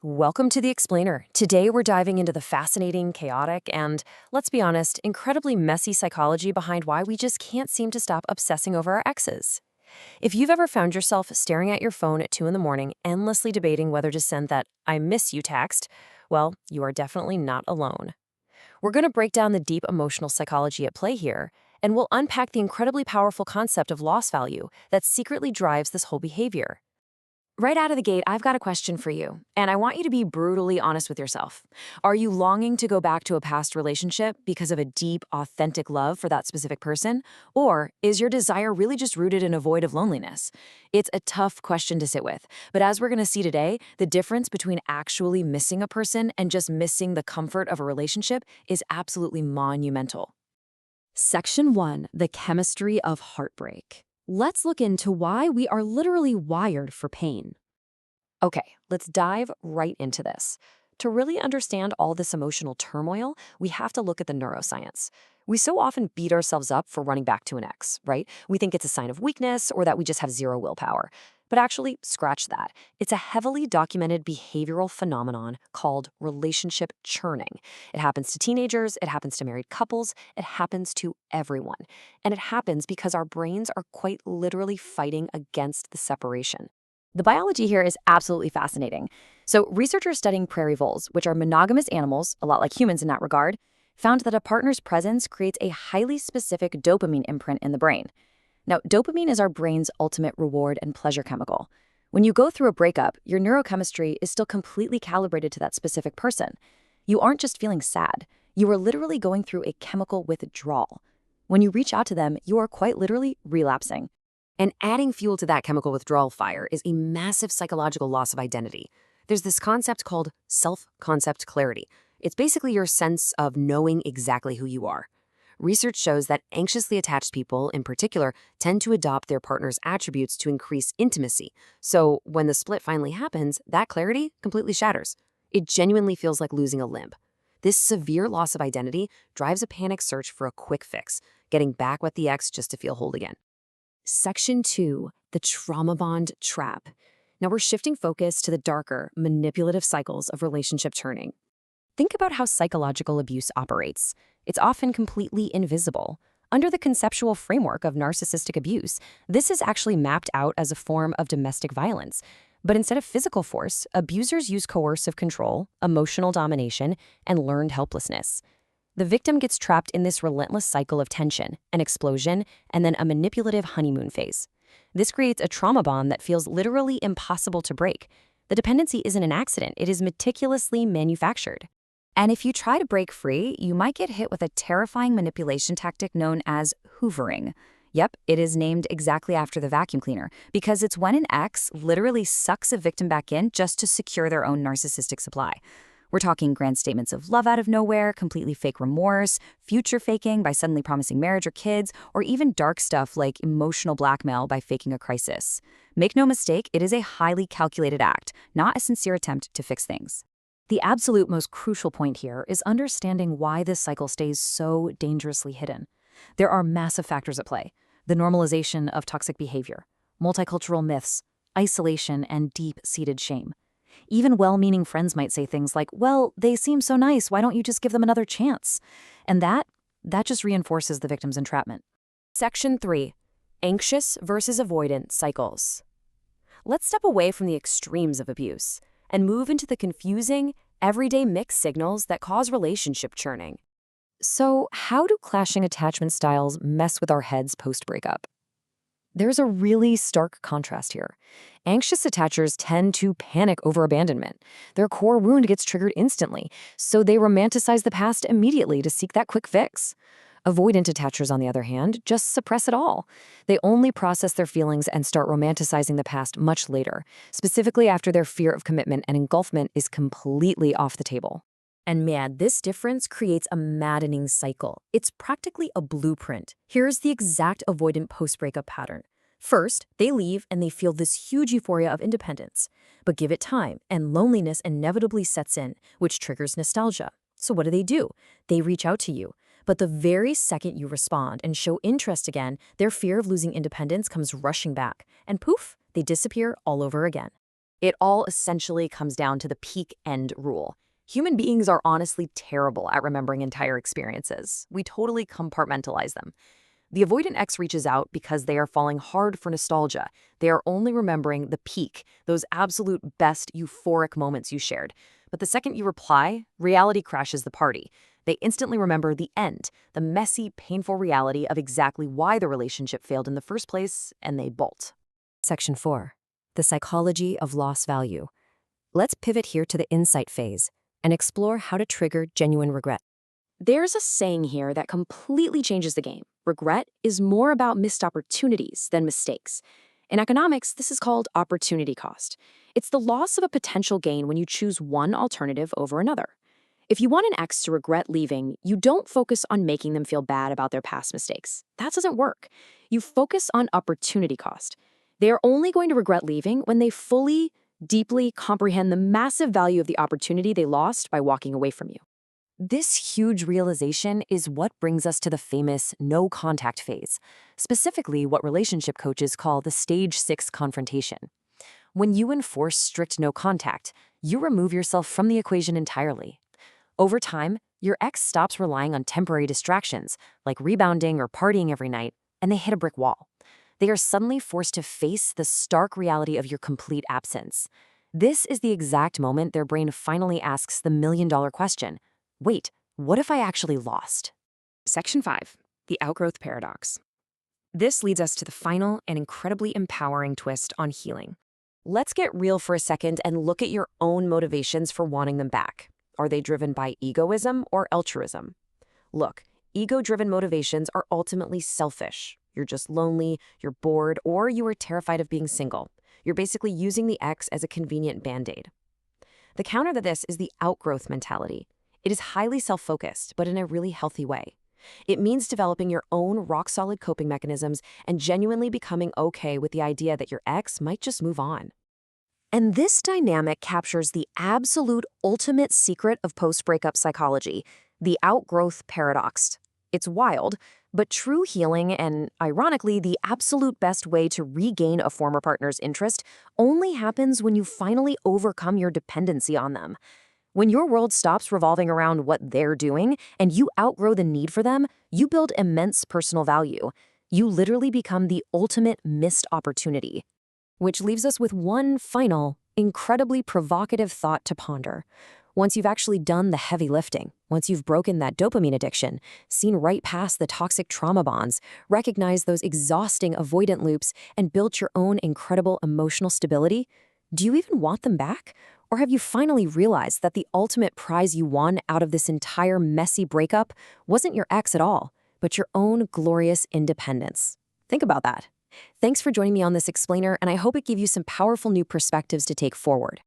Welcome to The Explainer. Today we're diving into the fascinating, chaotic, and, let's be honest, incredibly messy psychology behind why we just can't seem to stop obsessing over our exes. If you've ever found yourself staring at your phone at 2 in the morning, endlessly debating whether to send that I miss you text, well, you are definitely not alone. We're going to break down the deep emotional psychology at play here, and we'll unpack the incredibly powerful concept of loss value that secretly drives this whole behavior. Right out of the gate, I've got a question for you, and I want you to be brutally honest with yourself. Are you longing to go back to a past relationship because of a deep, authentic love for that specific person? Or is your desire really just rooted in a void of loneliness? It's a tough question to sit with, but as we're going to see today, the difference between actually missing a person and just missing the comfort of a relationship is absolutely monumental. Section 1: The Chemistry of Heartbreak. Let's look into why we are literally wired for pain. Okay, let's dive right into this. To really understand all this emotional turmoil, we have to look at the neuroscience. We so often beat ourselves up for running back to an ex, right? We think it's a sign of weakness or that we just have zero willpower. But actually, scratch that. It's a heavily documented behavioral phenomenon called relationship churning. It happens to teenagers, it happens to married couples, it happens to everyone. And it happens because our brains are quite literally fighting against the separation. The biology here is absolutely fascinating. So, researchers studying prairie voles, which are monogamous animals, a lot like humans in that regard, found that a partner's presence creates a highly specific dopamine imprint in the brain. Now, dopamine is our brain's ultimate reward and pleasure chemical. When you go through a breakup, your neurochemistry is still completely calibrated to that specific person. You aren't just feeling sad, you are literally going through a chemical withdrawal. When you reach out to them, you are quite literally relapsing. And adding fuel to that chemical withdrawal fire is a massive psychological loss of identity. There's this concept called self-concept clarity. It's basically your sense of knowing exactly who you are. Research shows that anxiously attached people, in particular, tend to adopt their partner's attributes to increase intimacy. So when the split finally happens, that clarity completely shatters. It genuinely feels like losing a limb. This severe loss of identity drives a panic search for a quick fix, getting back with the ex just to feel whole again. Section 2: The Trauma Bond Trap. Now we're shifting focus to the darker, manipulative cycles of relationship churning. Think about how psychological abuse operates. It's often completely invisible. Under the conceptual framework of narcissistic abuse, this is actually mapped out as a form of domestic violence. But instead of physical force, abusers use coercive control, emotional domination, and learned helplessness. The victim gets trapped in this relentless cycle of tension, an explosion, and then a manipulative honeymoon phase. This creates a trauma bond that feels literally impossible to break. The dependency isn't an accident, it is meticulously manufactured. And if you try to break free, you might get hit with a terrifying manipulation tactic known as hoovering. Yep, it is named exactly after the vacuum cleaner, because it's when an ex literally sucks a victim back in just to secure their own narcissistic supply. We're talking grand statements of love out of nowhere, completely fake remorse, future faking by suddenly promising marriage or kids, or even dark stuff like emotional blackmail by faking a crisis. Make no mistake, it is a highly calculated act, not a sincere attempt to fix things. The absolute most crucial point here is understanding why this cycle stays so dangerously hidden. There are massive factors at play: the normalization of toxic behavior, multicultural myths, isolation, and deep-seated shame. Even well-meaning friends might say things like, well, they seem so nice, why don't you just give them another chance? And that just reinforces the victim's entrapment. Section 3: Anxious versus avoidant cycles. Let's step away from the extremes of abuse and move into the confusing, everyday mixed signals that cause relationship churning. So, how do clashing attachment styles mess with our heads post-breakup? There's a really stark contrast here. Anxious attachers tend to panic over abandonment. Their core wound gets triggered instantly, so they romanticize the past immediately to seek that quick fix. Avoidant attachers, on the other hand, just suppress it all. They only process their feelings and start romanticizing the past much later, specifically after their fear of commitment and engulfment is completely off the table. And man, this difference creates a maddening cycle. It's practically a blueprint. Here's the exact avoidant post-breakup pattern. First, they leave and they feel this huge euphoria of independence. But give it time, and loneliness inevitably sets in, which triggers nostalgia. So what do? They reach out to you. But the very second you respond and show interest again, their fear of losing independence comes rushing back. And poof, they disappear all over again. It all essentially comes down to the peak end rule. Human beings are honestly terrible at remembering entire experiences. We totally compartmentalize them. The avoidant X reaches out because they are falling hard for nostalgia. They are only remembering the peak, those absolute best euphoric moments you shared. But the second you reply, reality crashes the party. They instantly remember the end, the messy, painful reality of exactly why the relationship failed in the first place, and they bolt. Section 4. The psychology of loss value. Let's pivot here to the insight phase and explore how to trigger genuine regret. There's a saying here that completely changes the game. Regret is more about missed opportunities than mistakes. In economics, this is called opportunity cost. It's the loss of a potential gain when you choose one alternative over another. If you want an ex to regret leaving, you don't focus on making them feel bad about their past mistakes. That doesn't work. You focus on opportunity cost. They are only going to regret leaving when they fully, deeply comprehend the massive value of the opportunity they lost by walking away from you. This huge realization is what brings us to the famous no contact phase, specifically what relationship coaches call the stage 6 confrontation. When you enforce strict no contact, you remove yourself from the equation entirely. Over time, your ex stops relying on temporary distractions, like rebounding or partying every night, and they hit a brick wall. They are suddenly forced to face the stark reality of your complete absence. This is the exact moment their brain finally asks the million-dollar question. Wait, what if I actually lost? Section 5. The Outgrowth Paradox. This leads us to the final and incredibly empowering twist on healing. Let's get real for a second and look at your own motivations for wanting them back. Are they driven by egoism or altruism? Look, ego-driven motivations are ultimately selfish. You're just lonely, you're bored, or you are terrified of being single. You're basically using the ex as a convenient band-aid. The counter to this is the outgrowth mentality. It is highly self-focused, but in a really healthy way. It means developing your own rock-solid coping mechanisms and genuinely becoming okay with the idea that your ex might just move on. And this dynamic captures the absolute ultimate secret of post-breakup psychology, the outgrowth paradox. It's wild, but true healing and, ironically, the absolute best way to regain a former partner's interest only happens when you finally overcome your dependency on them. When your world stops revolving around what they're doing and you outgrow the need for them, you build immense personal value. You literally become the ultimate missed opportunity. Which leaves us with one final, incredibly provocative thought to ponder. Once you've actually done the heavy lifting, once you've broken that dopamine addiction, seen right past the toxic trauma bonds, recognized those exhausting avoidant loops, and built your own incredible emotional stability, do you even want them back? Or have you finally realized that the ultimate prize you won out of this entire messy breakup wasn't your ex at all, but your own glorious independence? Think about that. Thanks for joining me on this explainer, and I hope it gave you some powerful new perspectives to take forward.